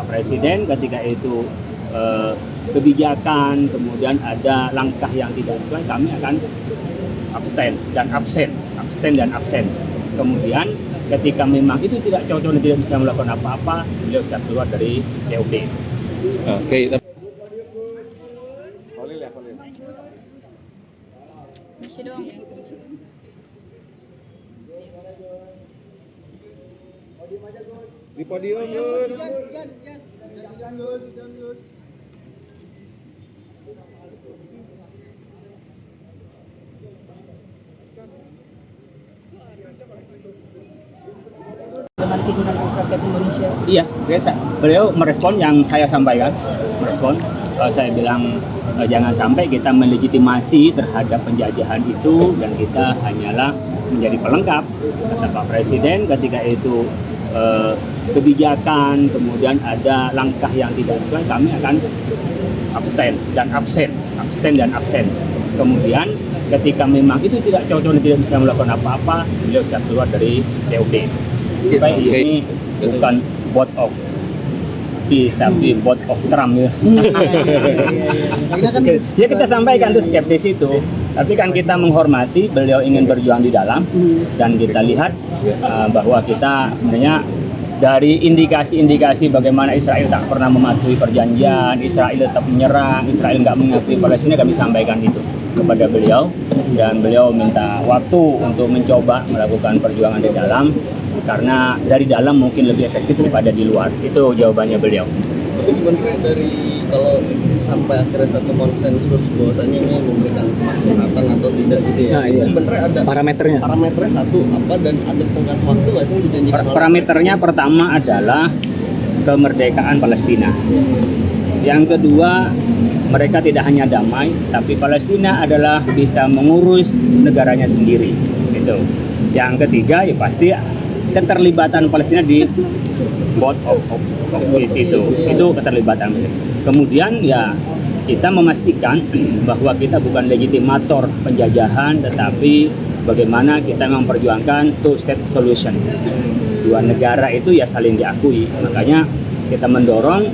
Pak Presiden ketika itu kebijakan, kemudian ada langkah yang tidak sesuai, kami akan abstain dan absen. Kemudian ketika memang itu tidak cocok dan tidak bisa melakukan apa-apa, beliau siap keluar dari BOP. Oke. Masih dong. Di podium, Gus. Dengan keinginan rakyat Indonesia. Iya, biasa. Beliau merespon yang saya sampaikan, saya bilang jangan sampai kita melegitimasi terhadap penjajahan itu dan kita hanyalah menjadi pelengkap. Kata Pak Presiden ketika itu kebijakan, kemudian ada langkah yang tidak sesuai, kami akan abstain dan absen. Kemudian ketika memang itu tidak cocok dan tidak bisa melakukan apa-apa, beliau siap keluar dari BOP. Baik, ini bukan vote of peace tapi vote of Trump ya. Jadi kita sampaikan tuh skeptis itu, tapi kan kita menghormati beliau ingin berjuang di dalam dan kita lihat bahwa kita sebenarnya dari indikasi-indikasi bagaimana Israel tak pernah mematuhi perjanjian, Israel tetap menyerang, Israel nggak mengakui Palestina, kami sampaikan itu kepada beliau dan beliau minta waktu untuk mencoba melakukan perjuangan di dalam karena dari dalam mungkin lebih efektif daripada di luar. Itu jawabannya beliau. Tapi sebenarnya dari kalau sampai akhirnya satu konsensus bahwasanya ini memberikan kemaslahatan atau tidak gitu ya. Nah, iya. Sebenarnya ada parameternya satu apa dan ada tenggat waktu nggak sih dijanjikan? Parameternya pertama adalah kemerdekaan Palestina. Yang kedua, mereka tidak hanya damai, tapi Palestina adalah bisa mengurus negaranya sendiri. Itu. Yang ketiga, ya pasti keterlibatan Palestina di board of peace itu keterlibatan. Kemudian ya kita memastikan bahwa kita bukan legitimator penjajahan, tetapi bagaimana kita memperjuangkan two-state solution. Dua negara itu ya saling diakui. Makanya kita mendorong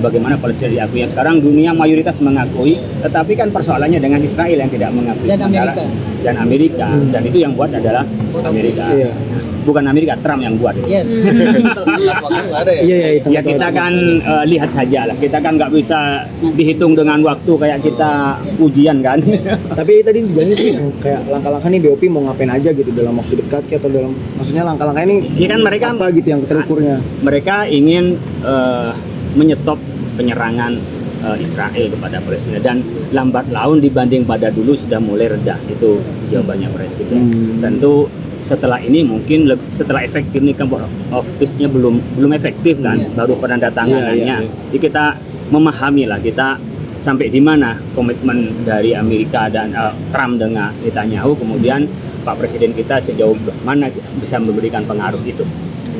bagaimana Palestina diakui. Yang sekarang dunia mayoritas mengakui, tetapi kan persoalannya dengan Israel yang tidak mengakui dan Amerika. Dan itu yang buat adalah Amerika. Iya. Bukan Amerika, Trump yang buat. Yes. Tenggat waktu nggak ada ya? Iya. Ya kita kan lihat saja lah. Kita kan nggak bisa dihitung dengan waktu kayak kita ujian kan. Tapi tadi dibilangnya sih kayak langkah-langkah nih BOP mau ngapain aja gitu dalam waktu dekat atau dalam maksudnya langkah-langkah ini Iya kan mereka apa gitu yang terukurnya? Mereka ingin menyetop penyerangan Israel kepada Palestina dan lambat laun dibanding pada dulu sudah mulai reda. Itu jawabannya Presiden. Tentu setelah ini mungkin setelah efektif ini kan of peace-nya belum efektif kan, baru penandatanganannya. Jadi kita memahami lah kita sampai di mana komitmen dari Amerika dan Trump dengan Netanyahu, kemudian Pak Presiden kita sejauh mana bisa memberikan pengaruh itu.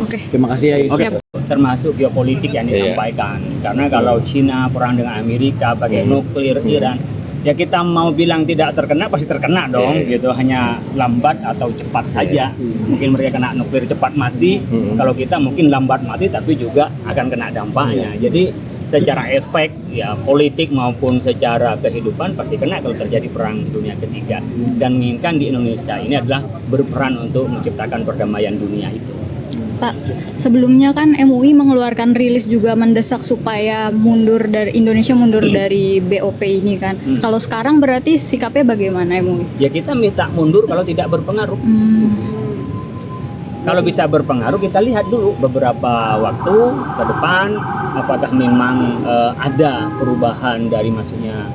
Oke. Terima kasih ya. Oke, termasuk geopolitik yang disampaikan. Karena kalau Cina perang dengan Amerika pakai nuklir, Iran, ya kita mau bilang tidak terkena pasti terkena dong, gitu. Hanya lambat atau cepat saja. Mungkin mereka kena nuklir cepat mati, kalau kita mungkin lambat mati tapi juga akan kena dampaknya. Jadi secara efek ya politik maupun secara kehidupan pasti kena kalau terjadi perang dunia ketiga. Dan menginginkan di Indonesia ini adalah berperan untuk menciptakan perdamaian dunia itu. Pak, sebelumnya kan MUI mengeluarkan rilis juga mendesak supaya Indonesia mundur dari BOP ini kan. Kalau sekarang berarti sikapnya bagaimana MUI? Ya kita minta mundur kalau tidak berpengaruh. Kalau bisa berpengaruh kita lihat dulu beberapa waktu ke depan apakah memang ada perubahan dari masuknya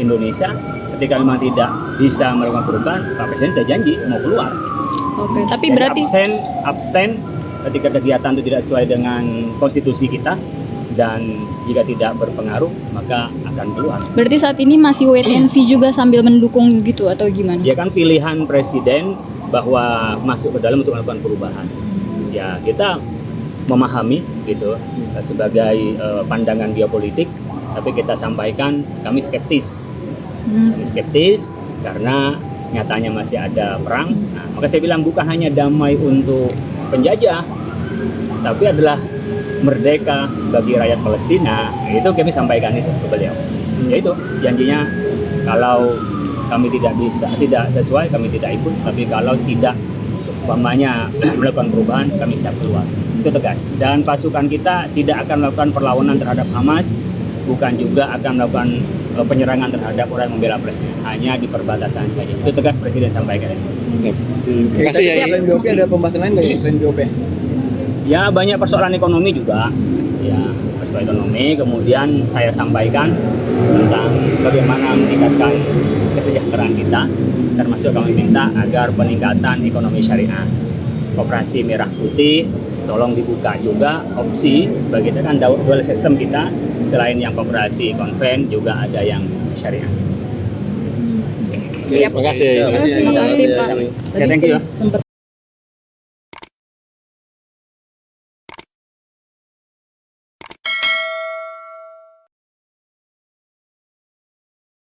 Indonesia. Ketika memang tidak bisa melakukan perubahan, Pak Presiden sudah janji mau keluar. Oke, tapi jadi berarti abstain ketika kegiatan itu tidak sesuai dengan konstitusi kita dan jika tidak berpengaruh maka akan keluar. Berarti saat ini masih wait and see juga sambil mendukung gitu atau gimana? Ya kan pilihan Presiden bahwa masuk ke dalam untuk melakukan perubahan. Ya kita memahami gitu sebagai pandangan geopolitik, tapi kita sampaikan kami skeptis. Kami skeptis karena nyatanya masih ada perang. Nah, maka saya bilang bukan hanya damai untuk penjajah, tapi adalah merdeka bagi rakyat Palestina, itu kami sampaikan itu ke beliau. Yaitu janjinya kalau kami tidak sesuai, kami tidak ikut, tapi kalau tidak umpamanya melakukan perubahan, kami siap keluar. Itu tegas. Dan pasukan kita tidak akan melakukan perlawanan terhadap Hamas, bukan juga akan melakukan penyerangan terhadap orang yang membela Palestina, hanya di perbatasan saja. Itu tegas Presiden sampaikan. Terima kasih ya. Selain BOP ada pembahasan lain nggak ya selain BOP? Ya banyak persoalan ekonomi juga, ya persoalan ekonomi. Kemudian saya sampaikan tentang bagaimana meningkatkan kesejahteraan kita, termasuk kami minta agar peningkatan ekonomi syariah, Koperasi Merah Putih, tolong dibuka juga opsi sebagai itu kan dual system kita, selain yang koperasi konven juga ada yang syariah. Siap. Terima kasih. Terima kasih, Pak. Ya, thank you. Sempat